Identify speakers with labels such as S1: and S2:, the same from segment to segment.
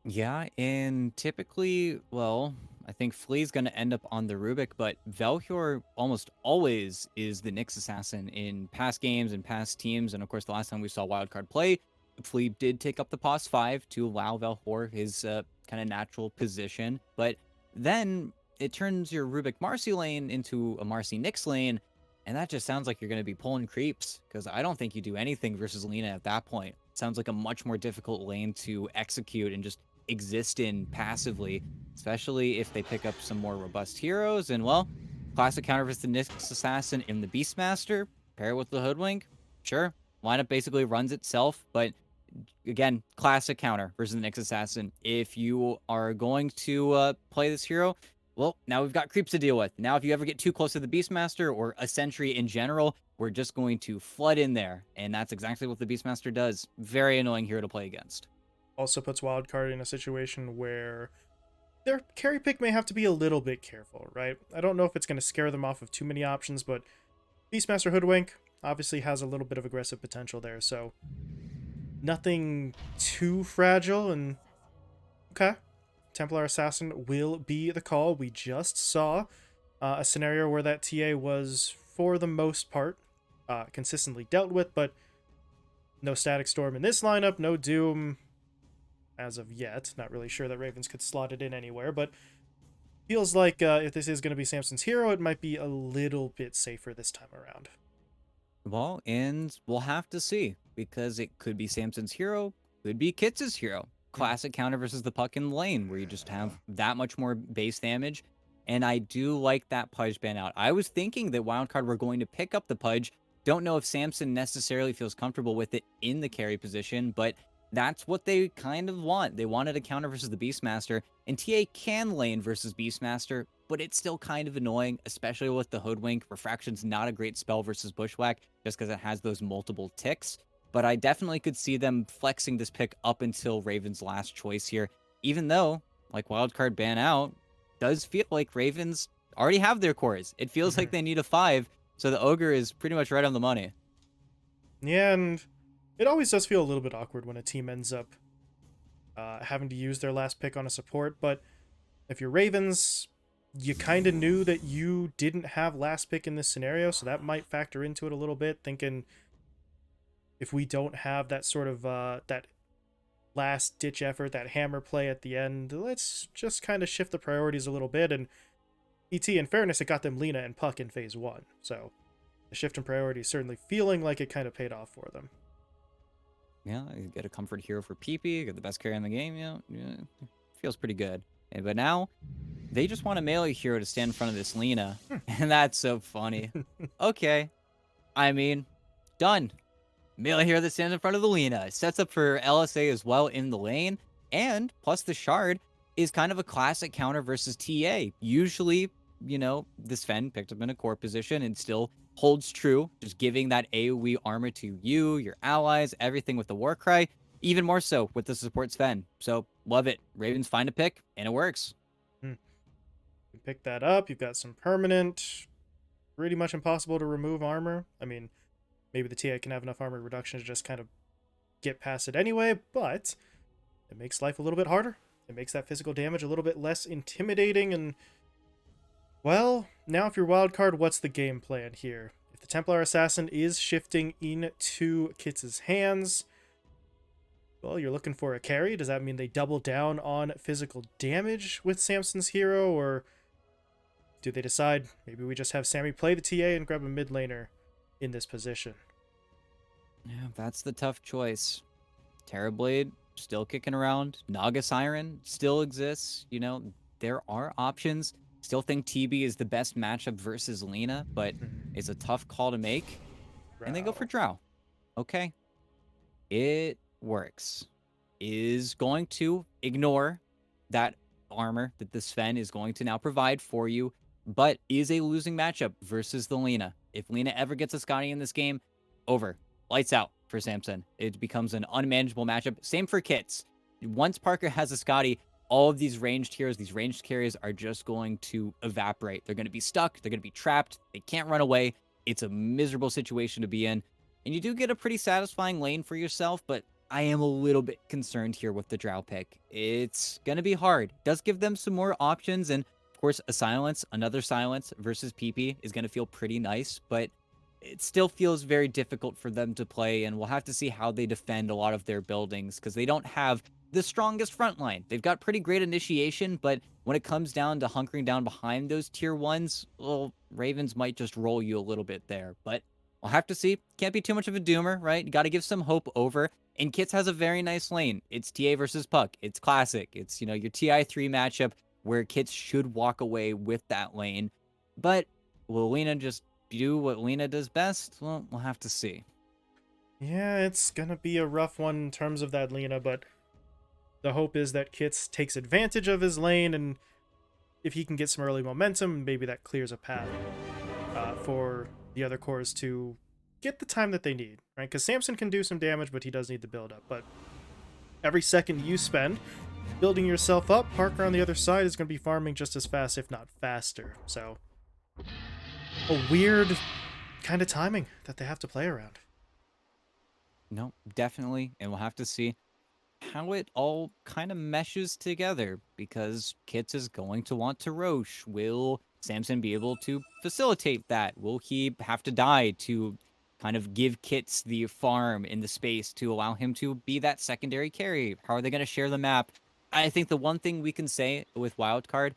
S1: Yeah, and typically, well, I think Flea's going to end up on the Rubik, but Velcor almost always is the Nyx assassin in past games and past teams. And of course, the last time we saw Wildcard play, Flea did take up the pos 5 to allow Velcor his kind of natural position. But then it turns your Rubik Marcy lane into a Marcy Nyx lane. And that just sounds like you're going to be pulling creeps because I don't think you do anything versus Lena at that point. Sounds like a much more difficult lane to execute and just exist in passively, especially if they pick up some more robust heroes. And well, classic counter versus the Nyx Assassin in the Beastmaster, pair it with the Hoodwink. Sure, lineup basically runs itself, but again, classic counter versus the Nyx Assassin. If you are going to play this hero, well, now we've got creeps to deal with. Now, if you ever get too close to the Beastmaster or a Sentry in general, we're just going to flood in there. And that's exactly what the Beastmaster does. Very annoying hero to play against.
S2: Also puts Wildcard in a situation where their carry pick may have to be a little bit careful, right? I don't know if it's going to scare them off of too many options, but Beastmaster Hoodwink obviously has a little bit of aggressive potential there, so nothing too fragile. And okay, Templar Assassin will be the call. We just saw a scenario where that TA was, for the most part, consistently dealt with, but no Static Storm in this lineup, no Doom as of yet. Not really sure that Ravens could slot it in anywhere, but feels like if this is going to be Samson's hero, it might be a little bit safer this time around.
S1: Well, and we'll have to see because it could be Samson's hero, could be Kits' hero.
S2: Hmm.
S1: Classic counter versus the puck in the lane where you just have that much more base damage. And I do like that Pudge ban out. I was thinking that Wildcard were going to pick up the Pudge. Don't know if Samson necessarily feels comfortable with it in the carry position, but that's what they kind of want. They wanted a counter versus the Beastmaster, and TA can lane versus Beastmaster, but it's still kind of annoying, especially with the Hoodwink. Refraction's not a great spell versus Bushwhack, just because it has those multiple ticks. But I definitely could see them flexing this pick up until Raven's last choice here, even though, like Wildcard ban out, does feel like Ravens already have their cores. It feels
S2: Mm-hmm.
S1: like they need a 5, so the Ogre is pretty much right on the money.
S2: Yeah, and it always does feel a little bit awkward when a team ends up having to use their last pick on a support, but if you're Ravens, you kind of knew that you didn't have last pick in this scenario, so that might factor into it a little bit, thinking if we don't have that sort of that last ditch effort, that hammer play at the end, let's just kind of shift the priorities a little bit. And in fairness, it got them Lena and Puck in phase one, so the shift in priorities certainly feeling like it kind of paid off for them.
S1: Yeah, you get a comfort hero for PP, get the best carry in the game, yeah, feels pretty good. But now, they just want a melee hero to stand in front of this Lena, and that's so funny. Okay, I mean, done. Melee hero that stands in front of the Lena. Sets up for LSA as well in the lane, and plus the Shard is kind of a classic counter versus TA. Usually, this Fen picked up in a core position and still holds true, just giving that AoE armor to you, your allies, everything with the Warcry, even more so with the support Sven. So love it. Ravens find a pick, and it works.
S2: You pick that up, you've got some permanent, pretty much impossible to remove armor. I mean, maybe the TA can have enough armor reduction to just kind of get past it anyway, but it makes life a little bit harder. It makes that physical damage a little bit less intimidating. And well, now if you're Wildcard, what's the game plan here? If the Templar Assassin is shifting into Kits' hands, well, you're looking for a carry. Does that mean they double down on physical damage with Samson's hero, or do they decide maybe we just have Sammy play the TA and grab a mid laner in this position?
S1: Yeah, that's the tough choice. Terrorblade still kicking around. Naga Siren still exists. There are options. Still think TB is the best matchup versus Lena, but it's a tough call to make. And they go for Drow. Okay. It works. Is going to ignore that armor that the Sven is going to now provide for you, but is a losing matchup versus the Lena. If Lena ever gets a Scotty in this game, over. Lights out for Samson. It becomes an unmanageable matchup. Same for Kits. Once Parker has a Scotty, all of these ranged heroes, these ranged carries are just going to evaporate. They're going to be stuck. They're going to be trapped. They can't run away. It's a miserable situation to be in. And you do get a pretty satisfying lane for yourself, but I am a little bit concerned here with the Drow pick. It's going to be hard. Does give them some more options. And of course, a silence, another silence versus PP is going to feel pretty nice. But it still feels very difficult for them to play. And we'll have to see how they defend a lot of their buildings because they don't have the strongest front line. They've got pretty great initiation. But when it comes down to hunkering down behind those tier ones, well, Ravens might just roll you a little bit there. But we'll have to see. Can't be too much of a doomer, right? You got to give some hope over. And Kits has a very nice lane. It's TA versus Puck. It's classic. It's, your TI3 matchup where Kits should walk away with that lane. But will Lena just do what Lena does best? Well, we'll have to see.
S2: Yeah, it's gonna be a rough one in terms of that Lena, but the hope is that Kits takes advantage of his lane, and if he can get some early momentum, maybe that clears a path for the other cores to get the time that they need, right? Because Samson can do some damage, but he does need the build up. But every second you spend building yourself up, Parker on the other side is going to be farming just as fast, if not faster. So a weird kind of timing that they have to play around.
S1: No, definitely. And we'll have to see how it all kind of meshes together because Kits is going to want to Roche. Will Samson be able to facilitate that? Will he have to die to kind of give Kits the farm in the space to allow him to be that secondary carry? How are they going to share the map? I think the one thing we can say with Wildcard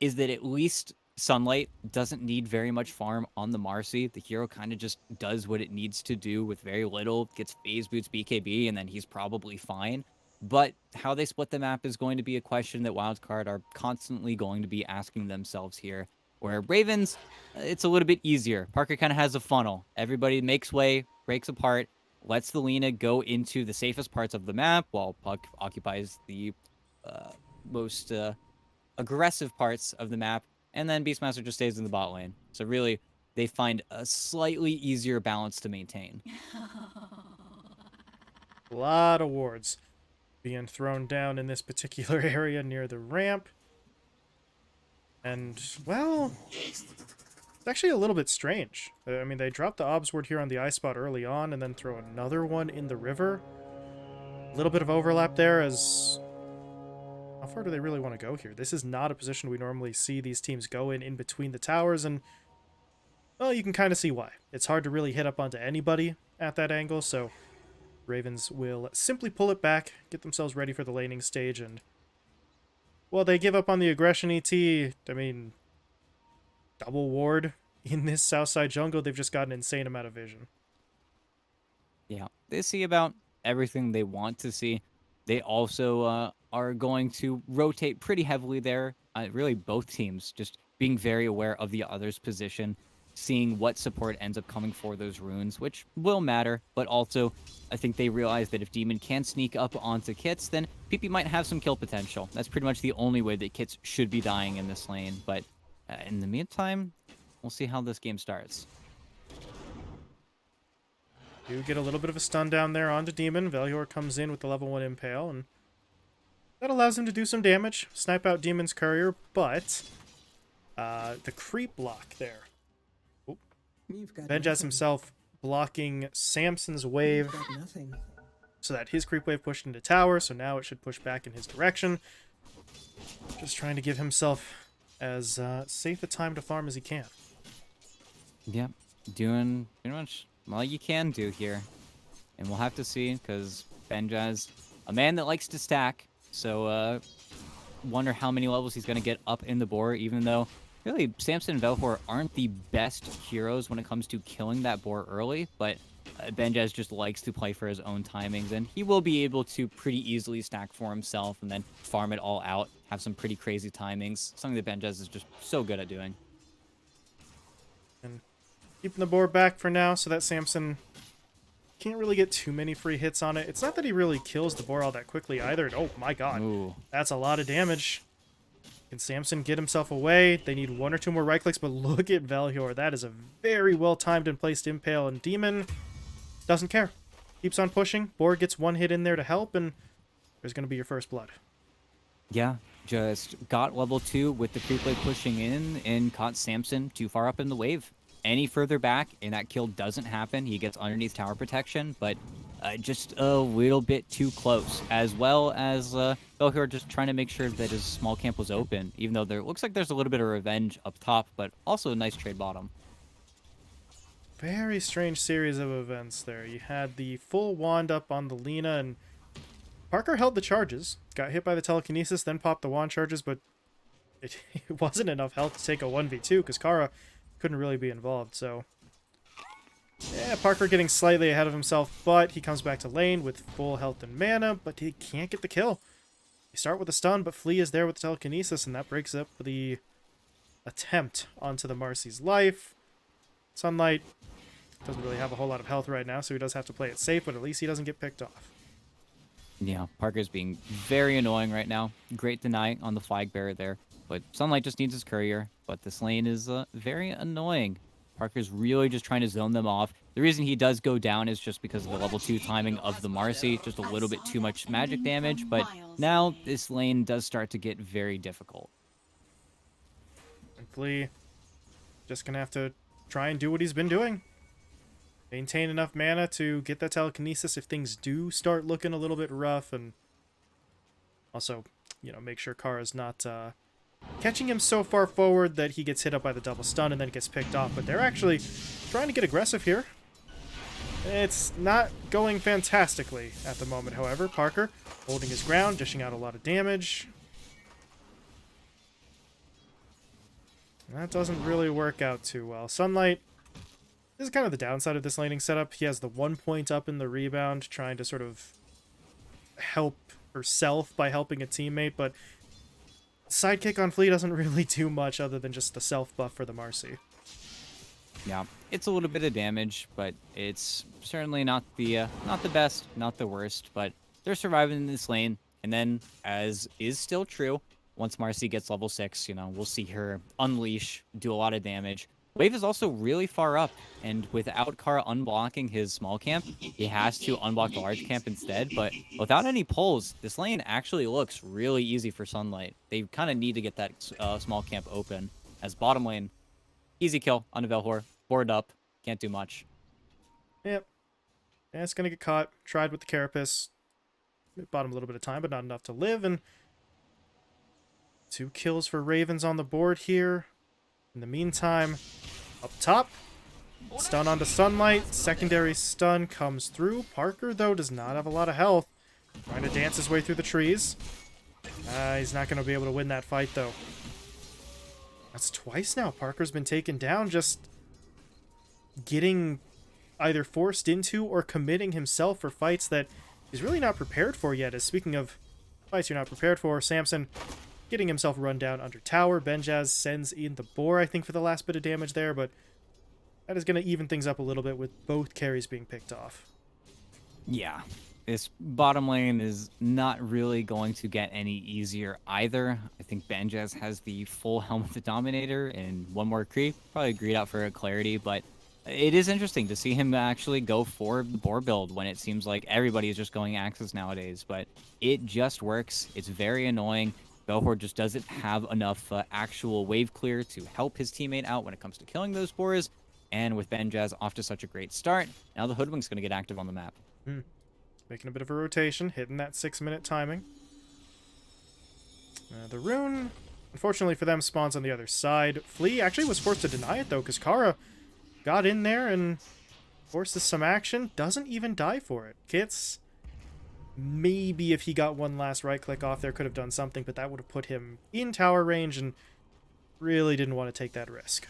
S1: is that at least Sunlight doesn't need very much farm on the Marcy. The hero kind of just does what it needs to do with very little, gets phase boots BKB, and then he's probably fine. But how they split the map is going to be a question that Wildcard are constantly going to be asking themselves here. Where Ravens, it's a little bit easier. Parker kind of has a funnel. Everybody makes way, breaks apart, lets the Lena go into the safest parts of the map, while Puck occupies the most aggressive parts of the map, and then Beastmaster just stays in the bot lane. So really, they find a slightly easier balance to maintain.
S2: A lot of wards being thrown down in this particular area near the ramp. And, well, it's actually a little bit strange. I mean, they dropped the obs ward here on the ice spot early on and then throw another one in the river. A little bit of overlap there as... How far do they really want to go here? This is not a position we normally see these teams go in between the towers, and, well, you can kind of see why. It's hard to really hit up onto anybody at that angle, so Ravens will simply pull it back, get themselves ready for the laning stage, and, well, they give up on the aggression ET. I mean, double ward in this Southside jungle, they've just got an insane amount of vision.
S1: Yeah, they see about everything they want to see. They also are going to rotate pretty heavily there. Really, both teams just being very aware of the other's position, seeing what support ends up coming for those runes, which will matter. But also, I think they realize that if Demon can sneak up onto Kits, then PP might have some kill potential. That's pretty much the only way that Kits should be dying in this lane. But in the meantime, we'll see how this game starts.
S2: Do get a little bit of a stun down there onto Demon. Velior comes in with the level 1 Impale, and that allows him to do some damage, snipe out Demon's Courier, but the creep block there. Benjaz himself blocking Samson's wave so that his creep wave pushed into tower, so now it should push back in his direction. Just trying to give himself as safe a time to farm as he can.
S1: Yep, doing pretty much all you can do here. And we'll have to see, because Benjaz, a man that likes to stack, so wonder how many levels he's going to get up in the boar, even though really Samson and Velhor aren't the best heroes when it comes to killing that boar early, but Benjaz just likes to play for his own timings, and he will be able to pretty easily stack for himself and then farm it all out, have some pretty crazy timings, something that Benjaz is just so good at doing.
S2: And keeping the boar back for now so that Samson can't really get too many free hits on it. It's not that he really kills the boar all that quickly either. Oh my god.
S1: Ooh.
S2: That's a lot of damage. Can Samson get himself away? They need one or two more right clicks, but look at Velhor. That is a very well-timed and placed Impale, and Demon doesn't care. Keeps on pushing. Boar gets one hit in there to help, and there's going to be your first blood.
S1: Yeah, just got level 2 with the creep wave pushing in and caught Samson too far up in the wave. any further back and that kill doesn't happen, he gets underneath tower protection, but just a little bit too close, as well as Belhur just trying to make sure that his small camp was open, even though there looks like there's a little bit of revenge up top, but also a nice trade bottom.
S2: Very strange series of events there. You had the full wand up on the Lina, and Parker held the charges, got hit by the telekinesis, then popped the wand charges, but it wasn't enough health to take a 1v2 because Kara couldn't really be involved. So, yeah, Parker getting slightly ahead of himself, but he comes back to lane with full health and mana, but he can't get the kill. You start with a stun, but Flea is there with the telekinesis, and that breaks up the attempt onto the Marcy's life. Sunlight doesn't really have a whole lot of health right now, so he does have to play it safe, but at least he doesn't get picked off.
S1: Yeah, Parker's being very annoying right now. Great deny on the flag bearer there. But Sunlight just needs his courier. But this lane is very annoying. Parker's really just trying to zone them off. The reason he does go down is just because of the level 2 timing of the Marcy. Just a little bit too much magic damage. But now this lane does start to get very difficult.
S2: And Flea just going to have to try and do what he's been doing. Maintain enough mana to get that telekinesis if things do start looking a little bit rough, and also, you know, make sure Kara's not catching him so far forward that he gets hit up by the double stun and then gets picked off. But they're actually trying to get aggressive here. It's not going fantastically at the moment, however. Parker holding his ground, dishing out a lot of damage. That doesn't really work out too well. Sunlight, this is kind of the downside of this laning setup. He has the 1 point up in the rebound, trying to sort of help herself by helping a teammate, but sidekick on Flea doesn't really do much other than just the self buff for the Marcy.
S1: Yeah, it's a little bit of damage, but it's certainly not the best, not the worst, but they're surviving in this lane. And then, as is still true, once Marcy gets level 6, you know, we'll see her unleash, do a lot of damage. Wave is also really far up, and without Kara unblocking his small camp, he has to unblock the large camp instead, but without any pulls, this lane actually looks really easy for Sunlight. They kind of need to get that small camp open, as bottom lane, easy kill on Velhor, board up, can't do much.
S2: Yep. Yeah, it's going to get caught, tried with the Carapace, it bought him a little bit of time, but not enough to live, and 2 kills for Ravens on the board here. In the meantime, up top, stun onto Sunlight. Secondary stun comes through. Parker, though, does not have a lot of health. Trying to dance his way through the trees. He's not going to be able to win that fight, though. That's twice now. Parker's been taken down, just getting either forced into or committing himself for fights that he's really not prepared for yet. As speaking of fights you're not prepared for, Samson getting himself run down under tower. Benjaz sends in the boar, I think, for the last bit of damage there, but that is going to even things up a little bit with both carries being picked off.
S1: Yeah, this bottom lane is not really going to get any easier either. I think Benjaz has the full Helm of the Dominator and one more creep. Probably agreed out for clarity, but it is interesting to see him actually go for the boar build when it seems like everybody is just going Axis nowadays, but it just works. It's very annoying. Belhor just doesn't have enough actual wave clear to help his teammate out when it comes to killing those boars. And with Benjaz off to such a great start, now the Hoodwink's going to get active on the map.
S2: Making a bit of a rotation, hitting that 6-minute timing. The rune, unfortunately for them, spawns on the other side. Flea actually was forced to deny it, though, because Kara got in there and forces some action. Doesn't even die for it. Kits, maybe if he got one last right click off there, could have done something, but that would have put him in tower range and really didn't want to take that risk.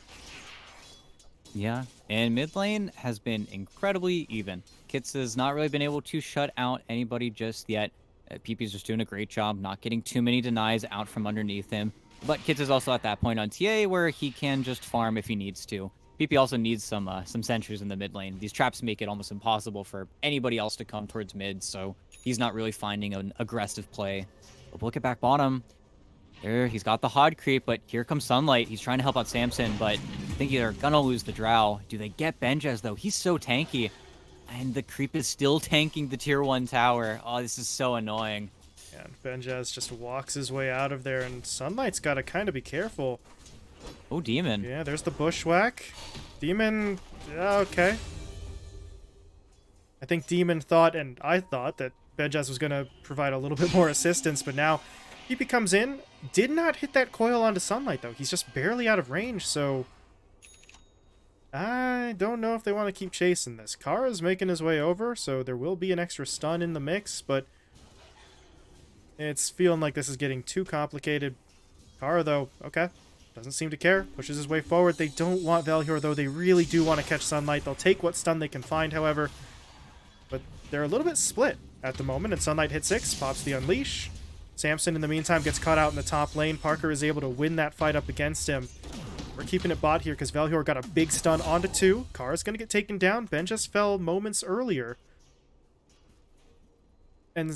S1: Yeah, and mid lane has been incredibly even. Kits has not really been able to shut out anybody just yet. PP's just doing a great job, not getting too many denies out from underneath him. But Kits is also at that point on TA where he can just farm if he needs to. PP also needs some sentries in the mid lane. These traps make it almost impossible for anybody else to come towards mid, so he's not really finding an aggressive play. But look at back bottom. There, he's got the Hod creep, but here comes Sunlight. He's trying to help out Samson, but I think they're gonna lose the Drow. Do they get Benjaz, though? He's so tanky. And the creep is still tanking the tier 1 tower. Oh, this is so annoying.
S2: And Benjaz just walks his way out of there, and Sunlight's got to kind of be careful.
S1: Oh, Demon.
S2: Yeah, there's the bushwhack. Demon, yeah, okay. I think Demon thought, and I thought, that Benjaz was going to provide a little bit more assistance, but now PP comes in. Did not hit that coil onto Sunlight, though. He's just barely out of range, so I don't know if they want to keep chasing this. Kara's making his way over, so there will be an extra stun in the mix, but it's feeling like this is getting too complicated. Kara, though, okay, doesn't seem to care. Pushes his way forward. They don't want Valhor, though. They really do want to catch Sunlight. They'll take what stun they can find, however. But they're a little bit split at the moment, and Sunlight hits 6, pops the Unleash. Samson, in the meantime, gets caught out in the top lane. Parker is able to win that fight up against him. We're keeping it bot here because Valhor got a big stun onto 2. Kara's going to get taken down. Ben just fell moments earlier. And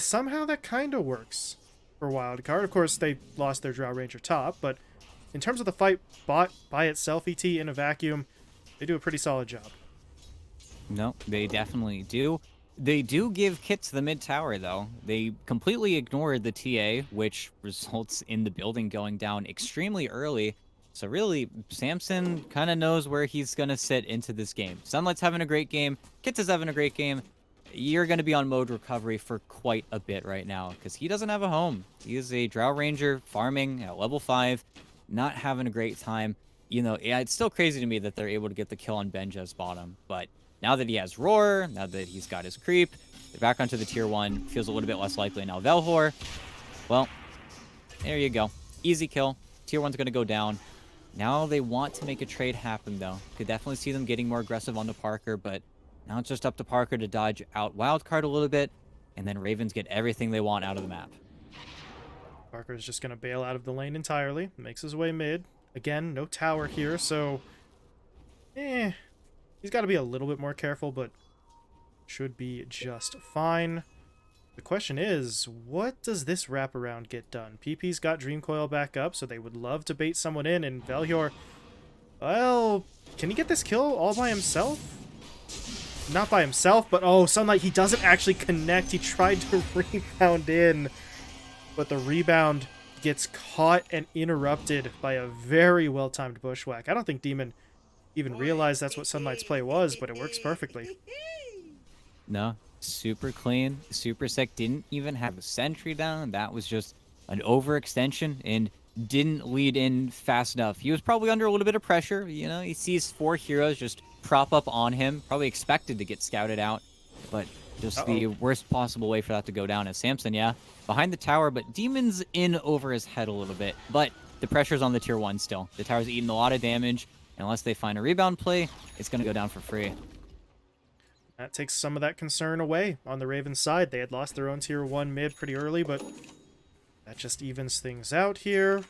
S2: somehow that kind of works for Wildcard. Of course, they lost their Drow Ranger top, but in terms of the fight bot by itself, ET in a vacuum, they do a pretty solid job.
S1: No, they definitely do. They do give kits the mid tower, though. They completely ignored the TA, which results in the building going down extremely early. So really, Samson kind of knows where he's going to sit into this game. Sunlight's having a great game. Kits is having a great game. You're going to be on mode recovery for quite a bit right now because he doesn't have a home. He is a Drow Ranger farming at level 5, not having a great time. You know, yeah, it's still crazy to me that they're able to get the kill on Benja's bottom, but now that he has Roar, now that he's got his creep, they're back onto the tier 1. Feels a little bit less likely now. Velhor, well, there you go. Easy kill. Tier 1's going to go down. Now they want to make a trade happen, though. Could definitely see them getting more aggressive onto Parker, but now it's just up to Parker to dodge out Wildcard a little bit, and then Ravens get everything they want out of the map.
S2: Parker's just going to bail out of the lane entirely. Makes his way mid. Again, no tower here, so he's got to be a little bit more careful, but should be just fine. The question is, what does this wraparound get done? PP's got Dream Coil back up, so they would love to bait someone in, and Valhor, well, can he get this kill all by himself? Not by himself, but oh, Sunlight, he doesn't actually connect. He tried to rebound in, but the rebound gets caught and interrupted by a very well-timed bushwhack. I don't think Demon even realized that's what Sunlight's play was, but it works perfectly.
S1: No, super clean, super sick. Didn't even have a sentry down. That was just an overextension and didn't lead in fast enough. He was probably under a little bit of pressure. You know, he sees 4 heroes just prop up on him. Probably expected to get scouted out, but just the worst possible way for that to go down is Samson, yeah, behind the tower, but Demon's in over his head a little bit. But the pressure's on the tier 1 still. The tower's eating a lot of damage. Unless they find a rebound play, it's going to go down for free.
S2: That takes some of that concern away on the Ravens side. They had lost their own tier 1 mid pretty early, but that just evens things out here.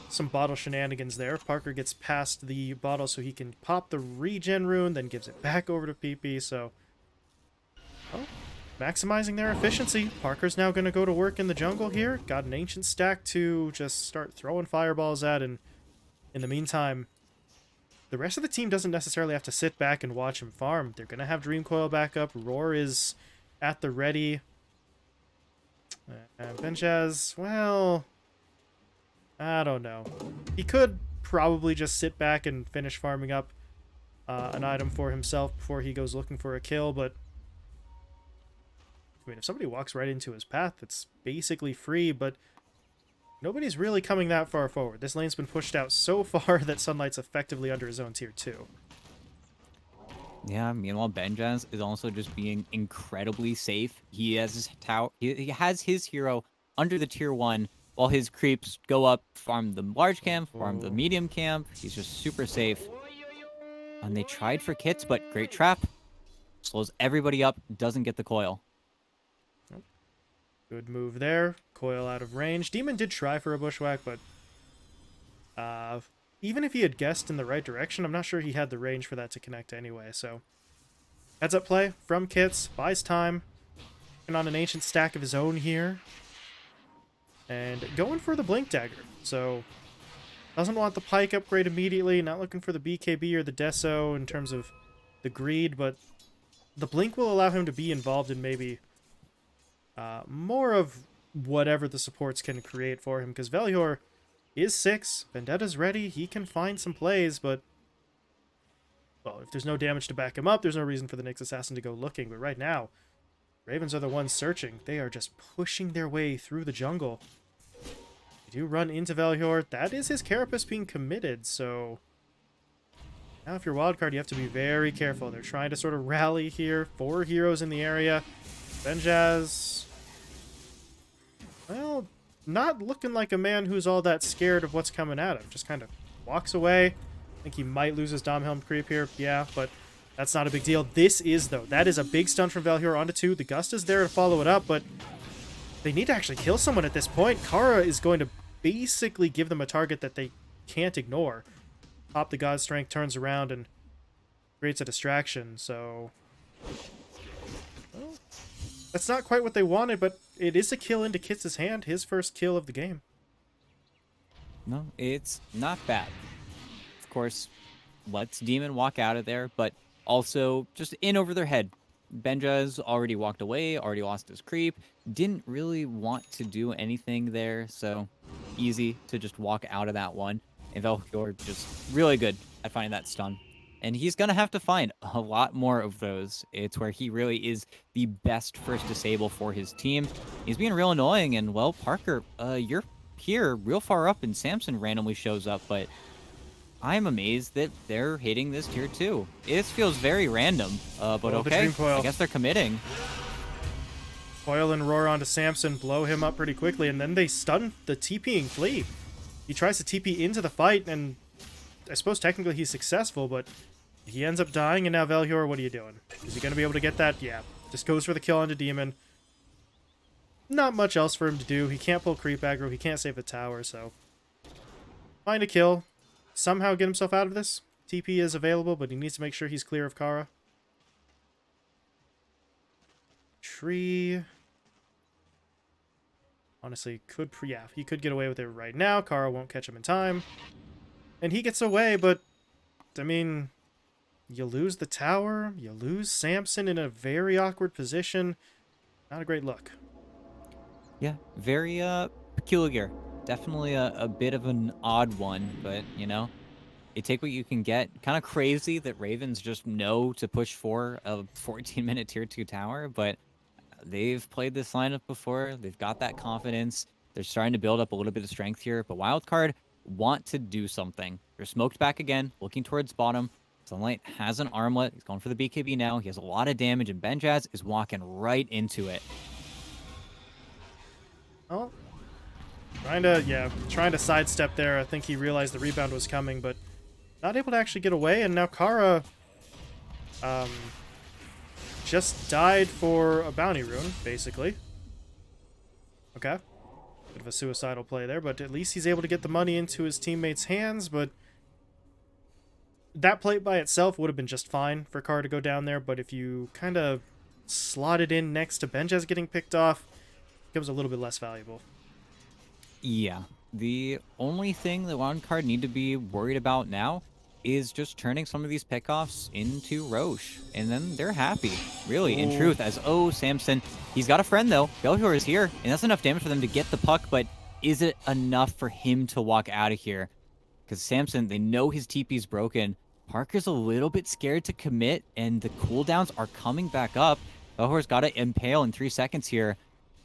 S2: Some bottle shenanigans there. Parker gets past the bottle so he can pop the regen rune, then gives it back over to PP, so maximizing their efficiency. Parker's now going to go to work in the jungle here. Got an ancient stack to just start throwing fireballs at, and in the meantime, the rest of the team doesn't necessarily have to sit back and watch him farm. They're going to have Dream Coil back up. Roar is at the ready. Benjaz, well, I don't know. He could probably just sit back and finish farming up an item for himself before he goes looking for a kill, but I mean, if somebody walks right into his path, it's basically free, but nobody's really coming that far forward. This lane's been pushed out so far that Sunlight's effectively under his own tier 2.
S1: Yeah, meanwhile, Benjaz is also just being incredibly safe. He has his tower. He has his hero under the tier 1 while his creeps go up, farm the large camp, farm the medium camp. He's just super safe. And they tried for kits, but great trap. Slows everybody up, doesn't get the coil.
S2: Good move there. Coil out of range. Demon did try for a bushwhack, but even if he had guessed in the right direction, I'm not sure he had the range for that to connect anyway. So heads up play from Kits. Buys time. And on an ancient stack of his own here. And going for the Blink Dagger. So doesn't want the Pike upgrade immediately. Not looking for the BKB or the Deso in terms of the greed, but the Blink will allow him to be involved in maybe more of whatever the supports can create for him, because Valhor is 6. Vendetta's ready. He can find some plays, but... Well, if there's no damage to back him up, there's no reason for the Nyx Assassin to go looking. But right now, Ravens are the ones searching. They are just pushing their way through the jungle. They do run into Valhor. That is his Carapace being committed, so... Now if you're Wildcard, you have to be very careful. They're trying to sort of rally here. 4 heroes in the area. Benjaz... Well, not looking like a man who's all that scared of what's coming at him. Just kind of walks away. I think he might lose his Dom Helm creep here. Yeah, but that's not a big deal. This is, though. That is a big stun from Valhor onto 2. The Gust is there to follow it up, but they need to actually kill someone at this point. Kara is going to basically give them a target that they can't ignore. Pop the God Strength, turns around, and creates a distraction, so... Well, that's not quite what they wanted, but it is a kill into Kits' hand. His first kill of the game.
S1: No, it's not bad. Of course, lets Demon walk out of there, but also just in over their head. Benja's already walked away, already lost his creep, didn't really want to do anything there, so easy to just walk out of that one. And Valkyr just really good at finding that stun. And he's going to have to find a lot more of those. It's where he really is the best first disable for his team. He's being real annoying, and, well, Parker, you're here real far up, and Samson randomly shows up, but I'm amazed that they're hitting this tier 2. It feels very random, but okay, I guess they're committing.
S2: Coil and Roar onto Samson, blow him up pretty quickly, and then they stun the TPing Flea. He tries to TP into the fight, and I suppose technically he's successful, but he ends up dying, and now Valhor, what are you doing? Is he going to be able to get that? Yeah. Just goes for the kill onto Demon. Not much else for him to do. He can't pull creep aggro. He can't save the tower, so... Find a kill. Somehow get himself out of this. TP is available, but he needs to make sure he's clear of Kara. Tree... Honestly, yeah, he could get away with it right now. Kara won't catch him in time. And he gets away, but, I mean, you lose the tower, you lose Samson in a very awkward position. Not a great look.
S1: Yeah, very peculiar. Definitely a bit of an odd one, but, you know, you take what you can get. Kind of crazy that Ravens just know to push for a 14-minute tier 2 tower, but they've played this lineup before. They've got that confidence. They're starting to build up a little bit of strength here, but Wildcard want to do something. They're smoked back again, looking towards bottom. Sunlight has an armlet. He's going for the BKB now. He has a lot of damage, and Benjaz is walking right into it.
S2: Oh, trying to sidestep there. I think he realized the rebound was coming, but not able to actually get away, and now Kara just died for a bounty rune, basically. Okay. Bit of a suicidal play there, but at least he's able to get the money into his teammates' hands, but that plate by itself would have been just fine for Kara to go down there, but if you kind of slot it in next to Benjaz getting picked off, it becomes a little bit less valuable.
S1: Yeah. The only thing that Wildcard need to be worried about now is just turning some of these pickoffs into Roche, and then they're happy, really, in truth, as, oh, Samson, he's got a friend, though. Belhor is here, and that's enough damage for them to get the puck, but is it enough for him to walk out of here? Because Samson, they know his TP's broken. Parker's a little bit scared to commit, and the cooldowns are coming back up. Belhor's got to impale in 3 seconds here,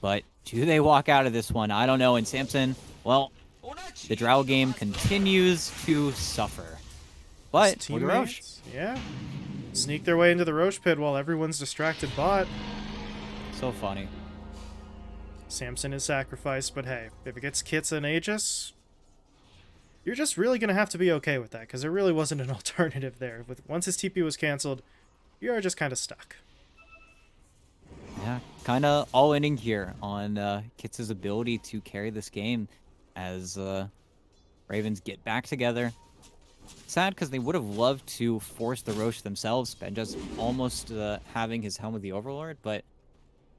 S1: but do they walk out of this one? I don't know, and Samson, well, the Drow game continues to suffer. But for the Roche.
S2: Yeah. Sneak their way into the Roche pit while everyone's distracted bot.
S1: So funny.
S2: Samson is sacrificed, but hey, if it gets Kits and Aegis, you're just really going to have to be okay with that, because there really wasn't an alternative there. Once his TP was canceled, you are just kind of stuck.
S1: Yeah, kind of all ending here on Kits' ability to carry this game as Ravens get back together. Sad because they would have loved to force the Roche themselves. Benja's almost having his Helm of the Overlord, but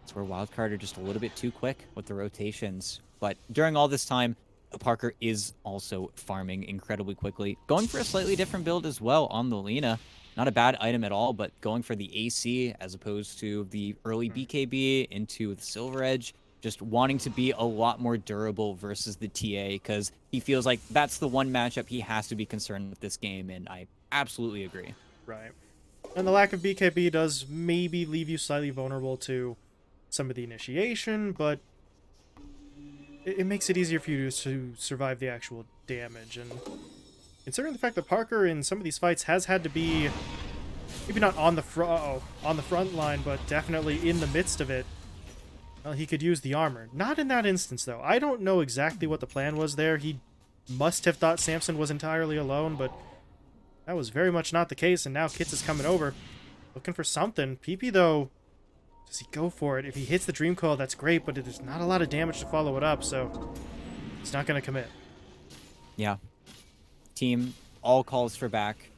S1: it's where Wildcard are just a little bit too quick with the rotations. But during all this time, Parker is also farming incredibly quickly. Going for a slightly different build as well on the Lina. Not a bad item at all, but going for the AC as opposed to the early BKB into the Silver Edge. just wanting to be a lot more durable versus the TA because he feels like that's the one matchup he has to be concerned with this game, and I absolutely agree.
S2: Right. And the lack of BKB does maybe leave you slightly vulnerable to some of the initiation, but it makes it easier for you to survive the actual damage. And considering the fact that Parker in some of these fights has had to be maybe not on the front line, but definitely in the midst of it, well, he could use the armor. Not in that instance, though. I don't know exactly what the plan was there. He must have thought Samson was entirely alone, but that was very much not the case, and now Kits is coming over, looking for something. PP, though, does he go for it? If he hits the Dream Coil, that's great, but there's not a lot of damage to follow it up, so he's not going to commit.
S1: Yeah. Team all calls for back.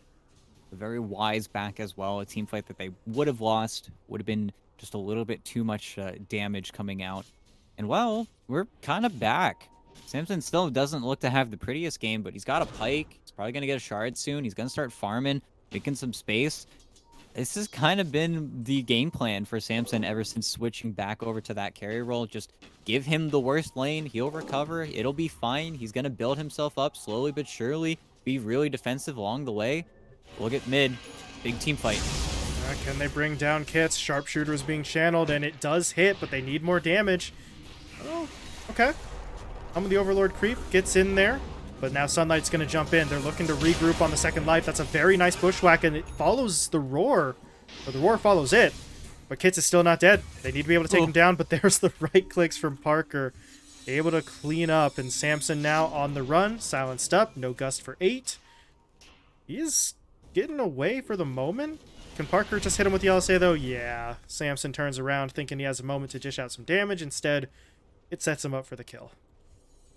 S1: A very wise back as well. A team fight that they would have lost. Would have been just a little bit too much damage coming out. And, well, we're kind of back. Samson still doesn't look to have the prettiest game, but he's got a pike. He's probably going to get a shard soon. He's going to start farming, making some space. This has kind of been the game plan for Samson ever since switching back over to that carry role. Just give him the worst lane. He'll recover. It'll be fine. He's going to build himself up slowly but surely. Be really defensive along the way. Look at mid. Big team fight.
S2: Can they bring down Kits? Sharpshooter is being channeled, and it does hit, but they need more damage. Oh, okay. The Overlord creep gets in there, but now Sunlight's going to jump in. They're looking to regroup on the second life. That's a very nice bushwhack, and it follows the roar. Or the roar follows it, but Kits is still not dead. They need to be able to take him down, but there's the right clicks from Parker. Able to clean up, and Samson now on the run. Silenced up. No gust for 8. He's getting away for the moment. Can Parker just hit him with the LSA, though? Yeah. Samson turns around thinking he has a moment to dish out some damage. Instead, it sets him up for the kill.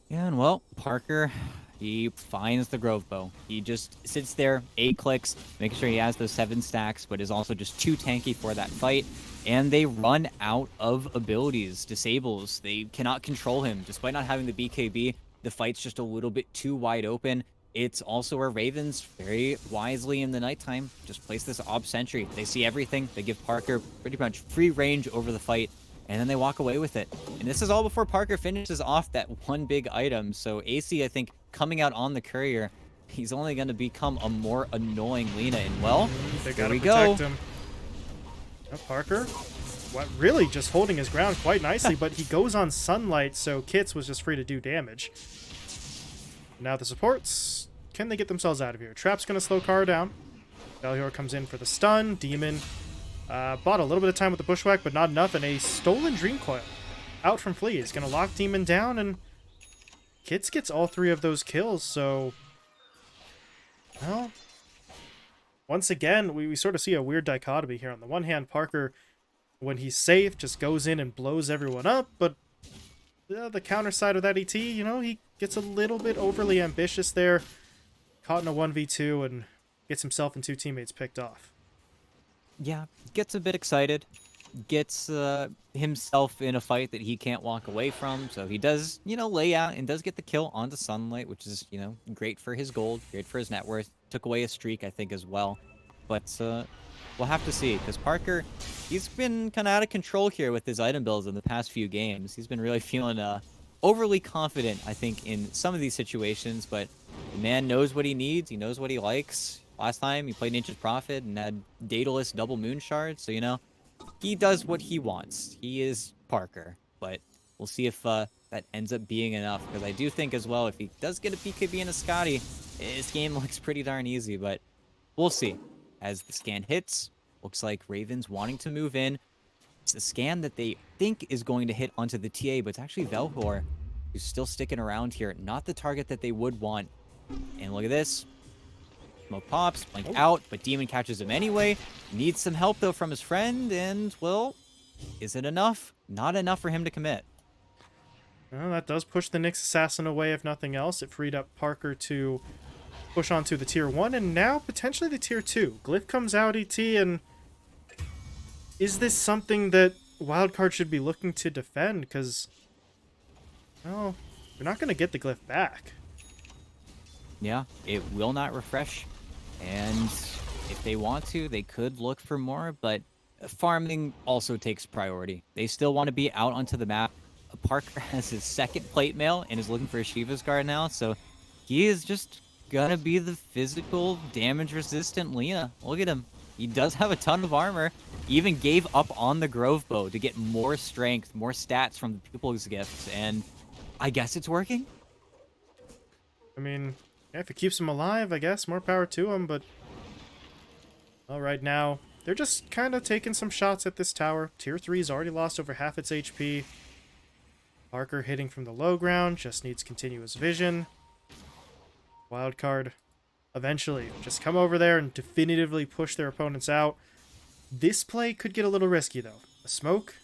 S1: Yeah, and well, Parker, he finds the Grove Bow. He just sits there, 8 clicks, making sure he has those 7 stacks, but is also just too tanky for that fight. And they run out of abilities, disables. They cannot control him. Despite not having the BKB, the fight's just a little bit too wide open. It's also where Ravens, very wisely in the nighttime, just place this Ob Sentry. They see everything. They give Parker pretty much free range over the fight, and then they walk away with it. And this is all before Parker finishes off that one big item. So AC, I think, coming out on the courier, he's only going to become a more annoying Lina. And, well, there we go.
S2: Him. Parker, really just holding his ground quite nicely, but he goes on Sunlight, so Kits was just free to do damage. Now the supports, can they get themselves out of here? Trap's going to slow Kara down. Belhior comes in for the stun. Demon bought a little bit of time with the bushwhack, but not enough, and a stolen Dream Coil out from Flea. He's going to lock Demon down, and Kits gets all 3 of those kills, so... Well, once again, we sort of see a weird dichotomy here. On the one hand, Parker, when he's safe, just goes in and blows everyone up, but the counter side of that ET, you know, he gets a little bit overly ambitious there, caught in a 1v2, and gets himself and 2 teammates picked off.
S1: Yeah, gets a bit excited, gets himself in a fight that he can't walk away from, so he does, you know, lay out and does get the kill onto Sunlight, which is, you know, great for his gold, great for his net worth, took away a streak, I think, as well, but we'll have to see, because Parker, he's been kind of out of control here with his item builds in the past few games. He's been really feeling overly confident, I think, in some of these situations, but the man knows what he needs, he knows what he likes. Last time, he played Nature's Prophet and had Daedalus double Moon Shard, so, you know, he does what he wants. He is Parker, but we'll see if that ends up being enough, because I do think as well, if he does get a BKB and a Scotty, his game looks pretty darn easy, but we'll see. As the scan hits, looks like Ravens wanting to move in. It's a scan that they think is going to hit onto the TA, but it's actually Velhor who's still sticking around here. Not the target that they would want. And look at this. Smoke pops, blink out, but Demon catches him anyway. Needs some help, though, from his friend, and, well, is it enough? Not enough for him to commit.
S2: Well, that does push the Nyx Assassin away, if nothing else. It freed up Parker to push on to the tier 1, and now potentially the tier 2. Glyph comes out, ET, and is this something that Wildcard should be looking to defend? Because, well, they're not going to get the Glyph back.
S1: Yeah, it will not refresh, and if they want to, they could look for more, but farming also takes priority. They still want to be out onto the map. Parker has his second plate mail and is looking for a Shiva's guard now, so he is just gonna be the physical damage resistant Lina. Look at him. He does have a ton of armor. He even gave up on the Grove Bow to get more strength, more stats from the People's Gifts, and I guess it's working.
S2: I mean, yeah, if it keeps him alive, I guess, more power to him, but... Well, right now, they're just kind of taking some shots at this tower. Tier 3's already lost over half its HP. Parker hitting from the low ground, just needs continuous vision. Wildcard, eventually, just come over there and definitively push their opponents out. This play could get a little risky, though. A smoke?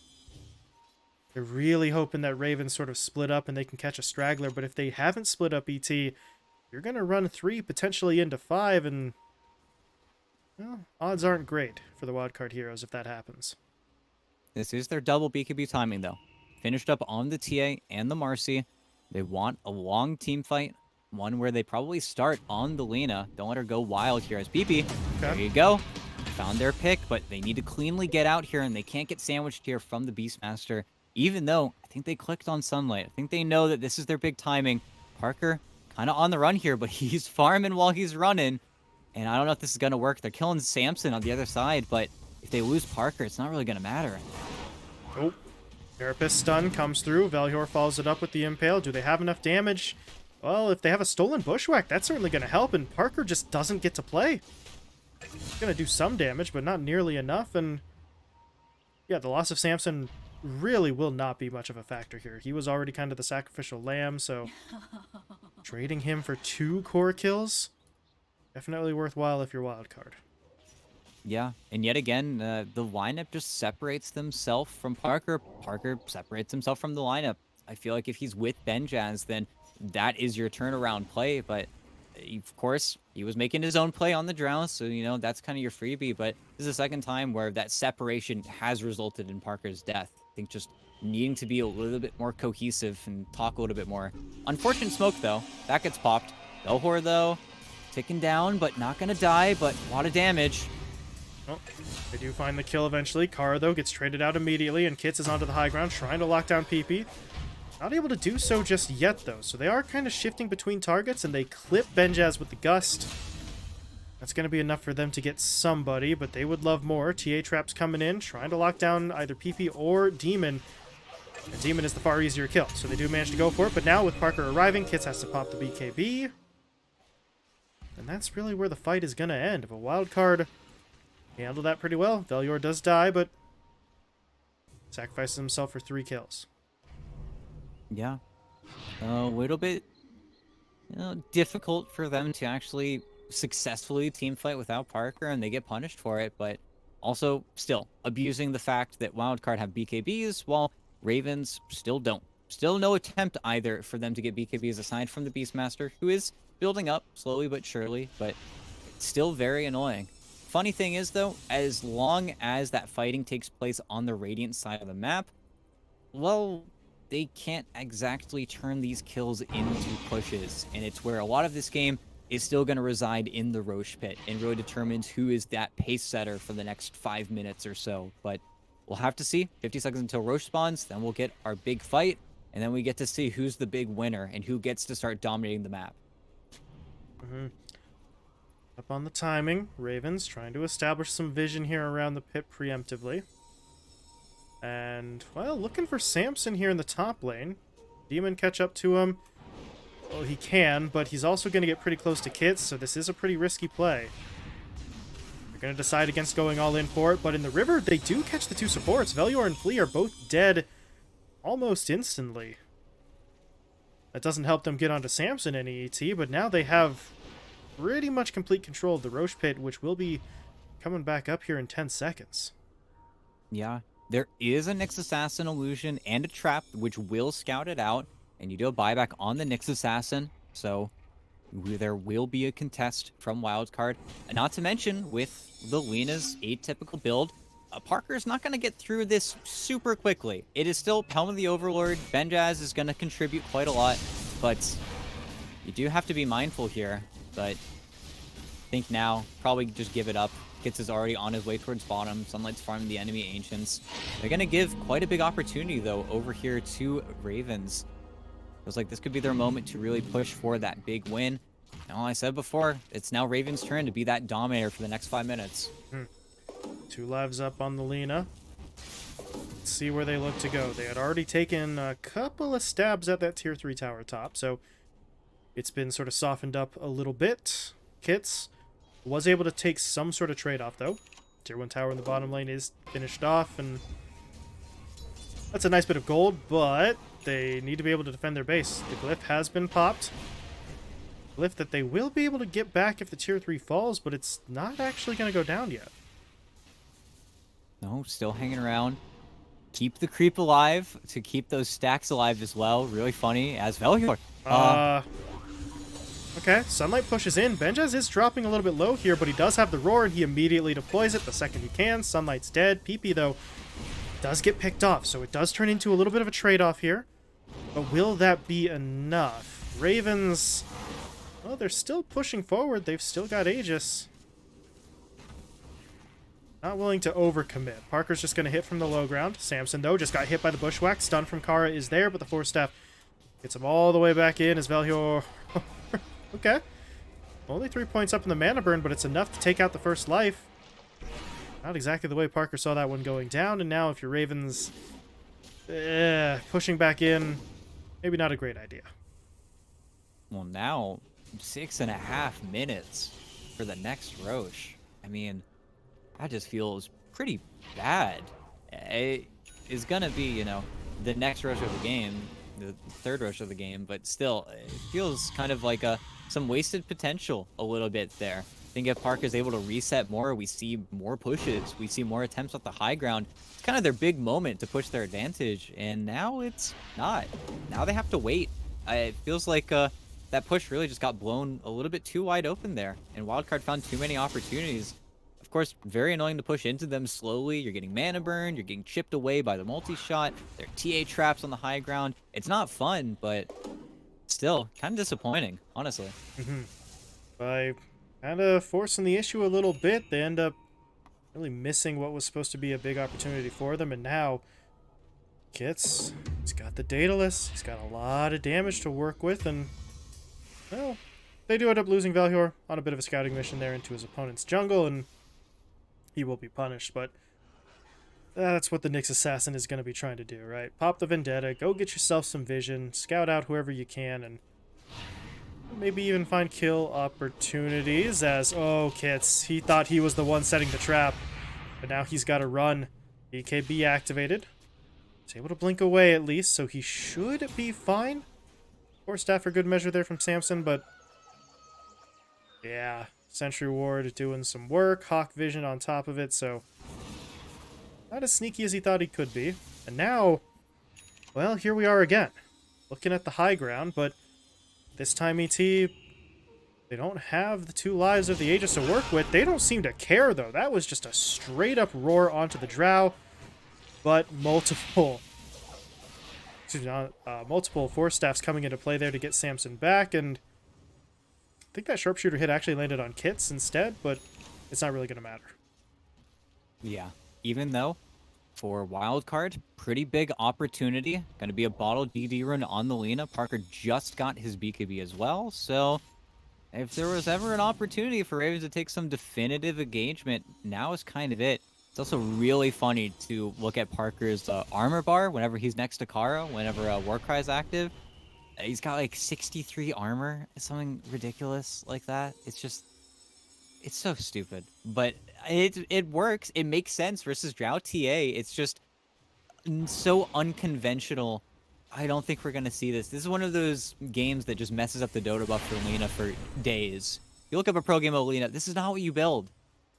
S2: They're really hoping that Ravens sort of split up and they can catch a straggler, but if they haven't split up ET, you're going to run 3, potentially into 5, and... well, odds aren't great for the Wildcard heroes if that happens.
S1: This is their double BKB timing, though. Finished up on the TA and the Marcy. They want a long team fight, one where they probably start on the Lina. Don't let her go wild here as PP. Okay. There you go. Found their pick, but they need to cleanly get out here, and they can't get sandwiched here from the Beastmaster, even though I think they clicked on Sunlight. I think they know that this is their big timing. Parker kind of on the run here, but he's farming while he's running, and I don't know if this is going to work. They're killing Samson on the other side, but if they lose Parker, it's not really going to matter.
S2: Oh, Therapist stun comes through. Velhor follows it up with the Impale. Do they have enough damage? Well, if they have a stolen Bushwhack, that's certainly going to help, and Parker just doesn't get to play. He's going to do some damage, but not nearly enough, and yeah, the loss of Samson really will not be much of a factor here. He was already kind of the sacrificial lamb, so trading him for 2 core kills, definitely worthwhile if you're Wildcard.
S1: Yeah, and yet again, the lineup just separates themselves from Parker. Parker separates himself from the lineup. I feel like if he's with Benjaz, then that is your turnaround play, but of course, he was making his own play on the Drow, so, you know, that's kind of your freebie, but this is the second time where that separation has resulted in Parker's death. I think just needing to be a little bit more cohesive and talk a little bit more. Unfortunate smoke, though. That gets popped. Belhor, though, ticking down, but not going to die, but a lot of damage.
S2: Well, they do find the kill eventually. Kara, though, gets traded out immediately, and Kits is onto the high ground, trying to lock down PP. Not able to do so just yet, though, so they are kind of shifting between targets, and they clip Benjaz with the Gust. That's going to be enough for them to get somebody, but they would love more. TA Trap's coming in, trying to lock down either PP or Demon. And Demon is the far easier kill, so they do manage to go for it, but now with Parker arriving, Kits has to pop the BKB. And that's really where the fight is going to end. If a Wildcard handled that pretty well, Velhor does die, but sacrifices himself for 3 kills.
S1: Yeah, a little bit, difficult for them to actually successfully team fight without Parker, and they get punished for it, but also still abusing the fact that Wildcard have BKBs while Ravens still don't. Still no attempt either for them to get BKBs aside from the Beastmaster, who is building up slowly but surely, but still very annoying. Funny thing is, though, as long as that fighting takes place on the Radiant side of the map, well, they can't exactly turn these kills into pushes, and it's where a lot of this game is still going to reside in the Roche pit and really determines who is that pace setter for the next 5 minutes or so. But we'll have to see. 50 seconds until Roche spawns, then we'll get our big fight, and then we get to see who's the big winner and who gets to start dominating the map.
S2: Up on the timing, Ravens trying to establish some vision here around the pit preemptively. And, well, looking for Samson here in the top lane. Demon catch up to him. Well, he can, but he's also going to get pretty close to Kits, so this is a pretty risky play. They're going to decide against going all in for it, but in the river, they do catch the 2 supports. Velhor and Flea are both dead almost instantly. That doesn't help them get onto Samson any ET, but now they have pretty much complete control of the Roche pit, which will be coming back up here in 10 seconds.
S1: Yeah. There is a Nyx Assassin illusion and a trap, which will scout it out, and you do a buyback on the Nyx Assassin, so there will be a contest from Wildcard. Not to mention, with the Lina's atypical build, Parker's not going to get through this super quickly. It is still Helm of the Overlord. Benjaz is going to contribute quite a lot, but you do have to be mindful here. But I think now, probably just give it up. Kits is already on his way towards bottom. Sunlight's farming the enemy Ancients. They're going to give quite a big opportunity, though, over here to Ravens. Feels like this could be their moment to really push for that big win. Now, I said before, it's now Ravens' turn to be that dominator for the next 5 minutes.
S2: 2 lives up on the Lena. Let's see where they look to go. They had already taken a couple of stabs at that tier 3 tower top, so it's been sort of softened up a little bit. Kits was able to take some sort of trade-off, though. Tier 1 tower in the bottom lane is finished off, and that's a nice bit of gold, but they need to be able to defend their base. The glyph has been popped. Glyph that they will be able to get back if the tier 3 falls, but it's not actually going to go down yet.
S1: No, still hanging around. Keep the creep alive to keep those stacks alive as well. Really funny as Velhor.
S2: Okay, Sunlight pushes in. Benjaz is dropping a little bit low here, but he does have the roar, and he immediately deploys it the second he can. Sunlight's dead. PP, though, does get picked off, so it does turn into a little bit of a trade-off here. But will that be enough? Ravens, well, they're still pushing forward. They've still got Aegis. Not willing to overcommit. Parker's just going to hit from the low ground. Samson, though, just got hit by the bushwhack. Stun from Kara is there, but the Force Staff gets him all the way back in as Velhor... Okay. Only 3 points up in the mana burn, but it's enough to take out the first life. Not exactly the way Parker saw that one going down, and now if your Ravens pushing back in, maybe not a great idea.
S1: Well, now 6.5 minutes for the next Roche. I mean, that just feels pretty bad. It is going to be, you know, the next Roche of the game, the third Roche of the game, but still, it feels kind of like some wasted potential a little bit there. I think if Parker's able to reset more, we see more pushes, we see more attempts at the high ground. It's kind of their big moment to push their advantage, and now it's not. Now they have to wait. It feels like that push really just got blown a little bit too wide open there, and Wildcard found too many opportunities. Of course, very annoying to push into them slowly. You're getting mana burn, you're getting chipped away by the multi-shot, there are TA traps on the high ground. It's not fun, but still, kind of disappointing, honestly.
S2: By kind of forcing the issue a little bit, they end up really missing what was supposed to be a big opportunity for them, and now Kits, he's got the Daedalus, he's got a lot of damage to work with, and, well, they do end up losing Velhor on a bit of a scouting mission there into his opponent's jungle, and he will be punished, but that's what the Nyx Assassin is going to be trying to do, right? Pop the Vendetta, go get yourself some vision, scout out whoever you can, and maybe even find kill opportunities as, oh, Kits, he thought he was the one setting the trap, but now he's got to run. BKB activated. He's able to blink away at least, so he should be fine. Force Staff for good measure there from Samson, but yeah, Sentry Ward doing some work, Hawk Vision on top of it, so not as sneaky as he thought he could be. And now, well, here we are again, looking at the high ground, but this time ET, they don't have the 2 lives of the Aegis to work with. They don't seem to care, though. That was just a straight-up roar onto the Drow, but multiple Force Staffs coming into play there to get Samson back, and I think that Sharpshooter hit actually landed on Kits instead, but it's not really going to matter.
S1: Yeah, even though for Wildcard, pretty big opportunity. Going to be a bottle DD run on the Lena. Parker just got his BKB as well, so if there was ever an opportunity for Ravens to take some definitive engagement, now is kind of it. It's also really funny to look at Parker's armor bar whenever he's next to Kara, whenever Warcry is active. He's got like 63 armor, something ridiculous like that. It's just, it's so stupid, but it works. It makes sense versus Drow TA. It's just so unconventional. I don't think we're gonna see this. This is one of those games that just messes up the Dota buff for Lena for days. You look up a pro game of Lena, this is not what you build,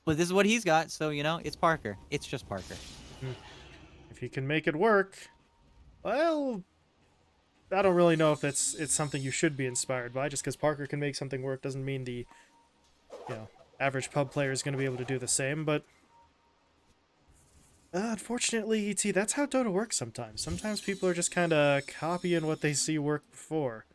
S1: but this is what he's got. So you know, it's Parker. It's just Parker.
S2: If he can make it work, well, I don't really know if it's something you should be inspired by. Just because Parker can make something work doesn't mean the, average pub player is going to be able to do the same. But unfortunately, ET, that's how Dota works sometimes. Sometimes people are just kind of copying what they see work before.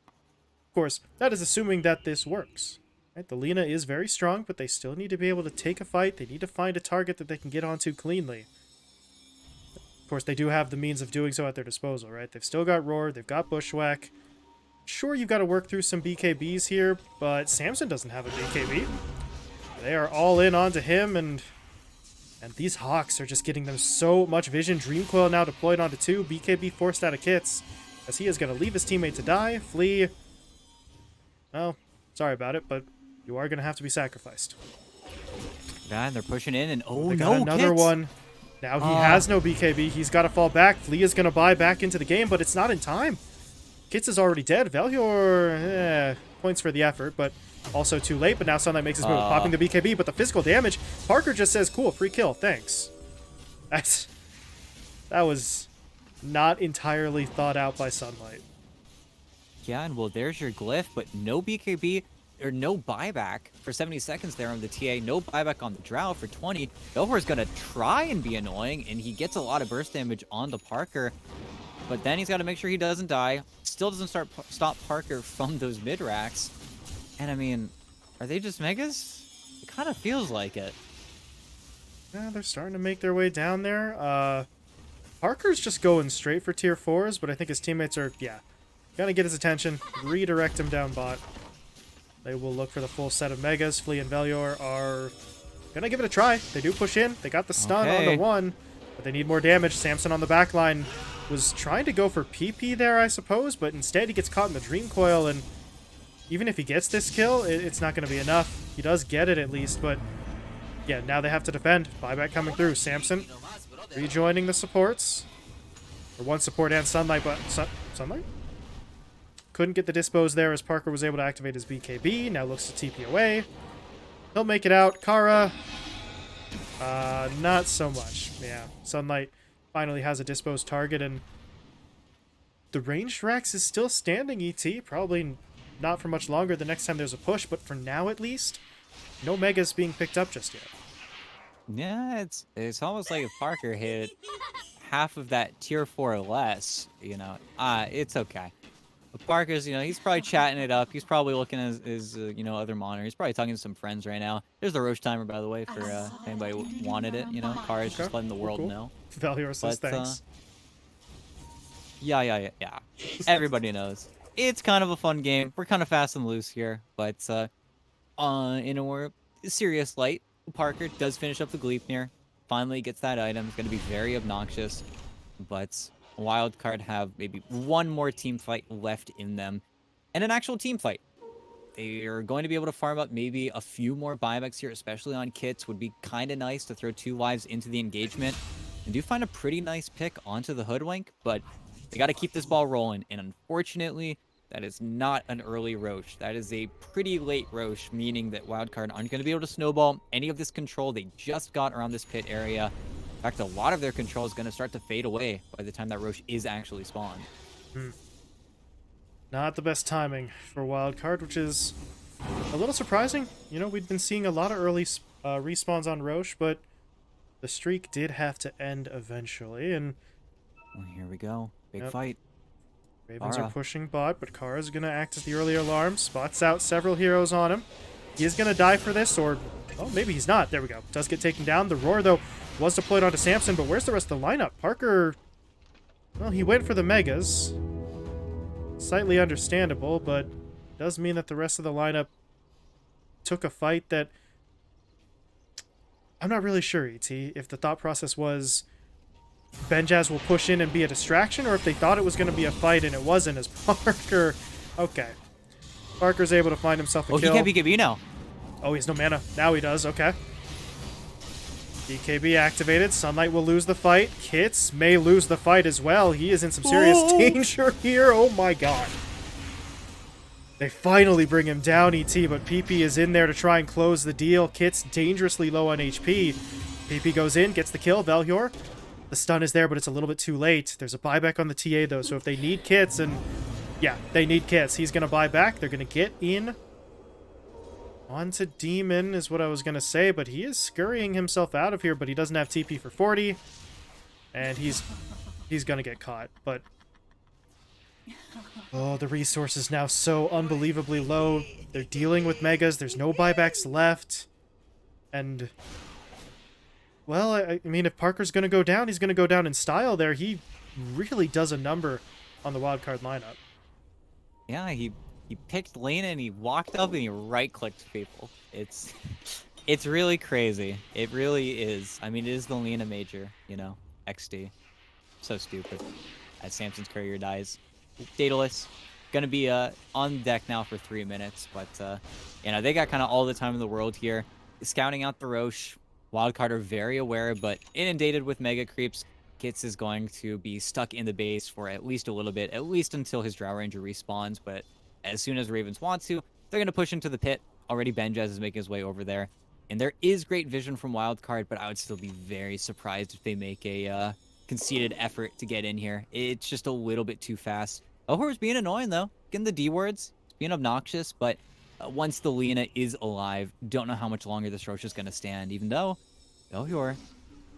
S2: Of course, that is assuming that this works. Right, the Lina is very strong, but they still need to be able to take a fight. They need to find a target that they can get onto cleanly. Of course, they do have the means of doing so at their disposal, right? They've still got Roar, they've got Bushwhack. Sure, you've got to work through some BKBs here, but Samson doesn't have a BKB. They are all in onto him, and these Hawks are just getting them so much vision. Dream Coil now deployed onto 2. BKB forced out of kits, as he is going to leave his teammate to die. Flea, well, sorry about it, but you are going to have to be sacrificed.
S1: Yeah, and they're pushing in, and oh
S2: They got
S1: no,
S2: another
S1: Kits.
S2: one. Now he has no BKB. He's got to fall back. Flea is going to buy back into the game, but it's not in time. Kits is already dead. Valyor, points for the effort, but also too late. But now Sunlight makes his move, popping the BKB, but the physical damage. Parker just says, cool, free kill, thanks. That was not entirely thought out by Sunlight.
S1: Yeah, and well, there's your glyph, but no BKB or no buyback for 70 seconds there on the TA. No buyback on the Drow for 20. Belhor's gonna try and be annoying, and he gets a lot of burst damage onto Parker. But then he's got to make sure he doesn't die. Still doesn't stop Parker from those mid-racks. And I mean, are they just megas? It kind of feels like it.
S2: Yeah, they're starting to make their way down there. Parker's just going straight for tier 4s, but I think his teammates are, gonna get his attention, redirect him down bot. They will look for the full set of megas. Flea and Velior are gonna give it a try. They do push in. They got the stun on the 1, but they need more damage. Samson on the back line was trying to go for PP there, I suppose, but instead he gets caught in the Dream Coil, and even if he gets this kill, it's not going to be enough. He does get it at least, but yeah, now they have to defend. Buyback coming through. Samson rejoining the supports. Or one support and Sunlight, but Sunlight? Couldn't get the dispose there as Parker was able to activate his BKB. Now looks to TP away. He'll make it out. Kara, not so much. Yeah, Sunlight finally has a disposed target, and the ranged Rax is still standing, ET. Probably not for much longer the next time there's a push, but for now at least, no megas being picked up just yet.
S1: Yeah, it's almost like if Parker hit half of that tier 4 or less, it's okay. But Parker's, he's probably chatting it up. He's probably looking at his other monitor. He's probably talking to some friends right now. There's the Roche timer, by the way, for if anybody wanted it. Kara's just letting the world know.
S2: Valior says thanks.
S1: Yeah. Everybody knows. It's kind of a fun game. We're kind of fast and loose here, but in a more serious light, Parker does finish up the Gleipnir. Finally gets that item. It's going to be very obnoxious, but Wildcard have maybe one more team fight left in them, and an actual team fight. They are going to be able to farm up maybe a few more buybacks here, especially on kits. Would be kind of nice to throw 2 lives into the engagement. And do find a pretty nice pick onto the Hoodwink, but they got to keep this ball rolling. And unfortunately, that is not an early Roche. That is a pretty late Roche, meaning that Wildcard aren't going to be able to snowball any of this control they just got around this pit area. In fact, a lot of their control is going to start to fade away by the time that Roche is actually spawned.
S2: Not the best timing for Wildcard, which is a little surprising. We'd been seeing a lot of early respawns on Roche, but the streak did have to end eventually, and
S1: well, here we go. Big fight.
S2: Ravens are pushing bot, but Kara's going to act as the early alarm. Spots out several heroes on him. He is going to die for this, or oh, maybe he's not. There we go. Does get taken down. The Roar, though, was deployed onto Samson, but where's the rest of the lineup? Parker, well, he went for the megas. Slightly understandable, but does mean that the rest of the lineup took a fight that I'm not really sure, ET, if the thought process was Benjaz will push in and be a distraction, or if they thought it was going to be a fight and it wasn't, as Parker... Okay. Parker's able to find himself a kill.
S1: Oh, he can't BKB now.
S2: Oh, he has no mana. Now he does. Okay. BKB activated. Sunlight will lose the fight. Kits may lose the fight as well. He is in some serious danger here. Oh my god. They finally bring him down, ET, but PP is in there to try and close the deal. Kits dangerously low on HP. PP goes in, gets the kill. Velior. The stun is there, but it's a little bit too late. There's a buyback on the TA, though, so if they need kits, and yeah, they need kits, he's going to buy back. They're going to get in onto Demon, is what I was going to say, but he is scurrying himself out of here, but he doesn't have TP for 40, and he's going to get caught, but Oh, the resource is now so unbelievably low. They're dealing with megas. There's no buybacks left. And, well, I mean, if Parker's going to go down, he's going to go down in style there. He really does a number on the wildcard lineup.
S1: Yeah, he picked lane and he walked up and he right-clicked people. It's really crazy. It really is. I mean, it is the Lena major, you know, XD. So stupid. As Samson's courier dies. Daedalus gonna be on deck now for 3 minutes, but you know, they got kind of all the time in the world here. Scouting out the Roche. Wildcard are very aware, but inundated with mega creeps. Kits is going to be stuck in the base for at least a little bit, at least until his Drow Ranger respawns, but as soon as Ravens want to, they're gonna push into the pit. Already Benjaz is making his way over there. And there is great vision from Wildcard, but I would still be very surprised if they make a conceded effort to get in here. It's just a little bit too fast. Ohor's being annoying, though. Getting the D words. It's being obnoxious, but once the Lena is alive, don't know how much longer this Roche is going to stand, even though Ohor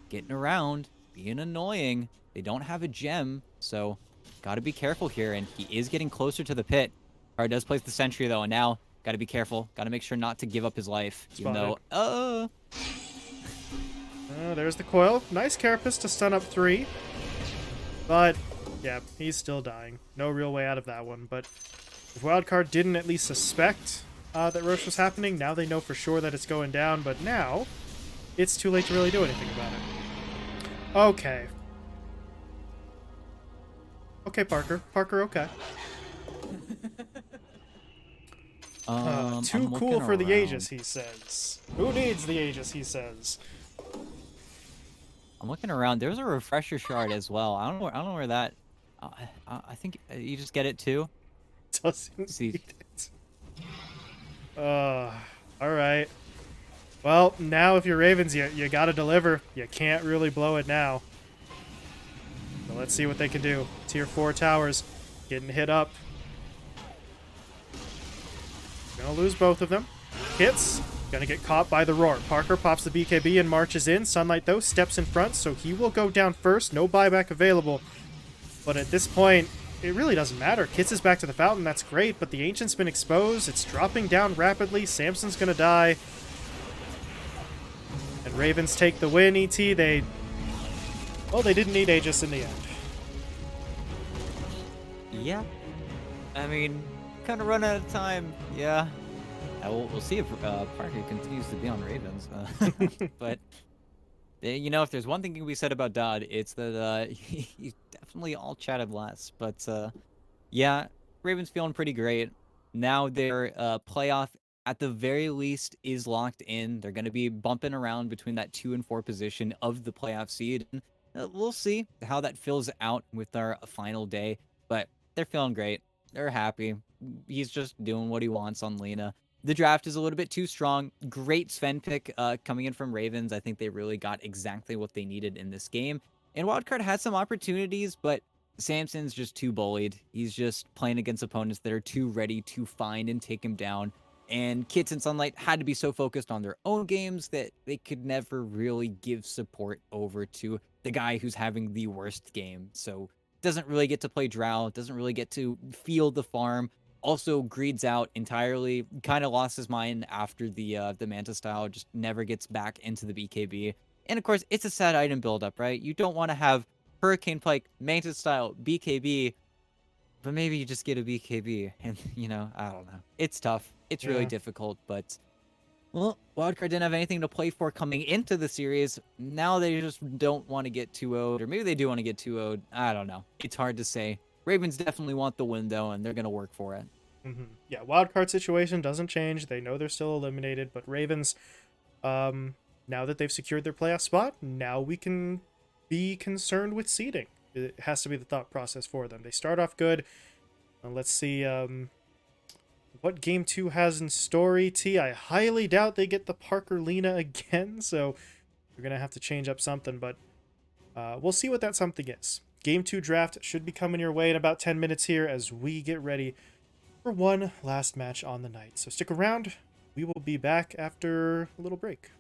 S1: getting around, being annoying. They don't have a gem, so got to be careful here, and he is getting closer to the pit. Card does place the sentry, though, and now got to be careful. Got to make sure not to give up his life, even though...
S2: There's the coil. Nice carapace to stun up 3. But, yeah, he's still dying. No real way out of that one. But if Wildcard didn't at least suspect that Roche was happening, now they know for sure that it's going down. But now, it's too late to really do anything about it. Okay. Okay, Parker. Parker, okay. Too cool for the Aegis, he says. Who needs the Aegis, he says.
S1: I'm looking around. There's a refresher shard as well. I don't know where that. I think you just get it too.
S2: Doesn't need it. All right. Well, now if you're Ravens, you gotta deliver. You can't really blow it now. So let's see what they can do. Tier 4 towers getting hit up. Gonna lose both of them. Hits. Gonna get caught by the roar. Parker pops the BKB and marches in. Sunlight, though, steps in front, so he will go down first. No buyback available. But at this point, it really doesn't matter. Kits is back to the fountain. That's great, but the Ancient's been exposed. It's dropping down rapidly. Samson's gonna die. And Ravens take the win, ET. Well, they didn't need Aegis in the end.
S1: Yeah. I mean, kind of run out of time. Yeah. We'll see if Parker continues to be on Ravens. But, you know, if there's one thing we said about Dodd, it's that he definitely all chatted less. But, yeah, Ravens feeling pretty great. Now their playoff, at the very least, is locked in. They're going to be bumping around between that 2 and 4 position of the playoff seed. And, we'll see how that fills out with our final day. But they're feeling great. They're happy. He's just doing what he wants on Lena. The draft is a little bit too strong. Great Sven pick coming in from Ravens. I think they really got exactly what they needed in this game. And Wildcard had some opportunities, but Samson's just too bullied. He's just playing against opponents that are too ready to find and take him down. And Kits and Sunlight had to be so focused on their own games that they could never really give support over to the guy who's having the worst game. So doesn't really get to play Drow, doesn't really get to feel the farm. Also greeds out entirely, kind of lost his mind after the Manta style, just never gets back into the BKB. And of course, it's a sad item buildup, right? You don't want to have Hurricane Pike, Manta style, BKB, but maybe you just get a BKB. And, you know, I don't know. It's tough. It's really difficult, but, well, Wildcard didn't have anything to play for coming into the series. Now they just don't want to get 2-0'd, or maybe they do want to get 2-0'd. I don't know. It's hard to say. Ravens definitely want the win, though, and they're going to work for it.
S2: Yeah, wildcard situation doesn't change. They know they're still eliminated, but Ravens, now that they've secured their playoff spot, now we can be concerned with seeding. It has to be the thought process for them. They start off good. Let's see what Game 2 has in store, ET. I highly doubt they get the Parker Lena again, so we're going to have to change up something, but we'll see what that something is. Game 2 draft should be coming your way in about 10 minutes here as we get ready for one last match on the night. So stick around. We will be back after a little break.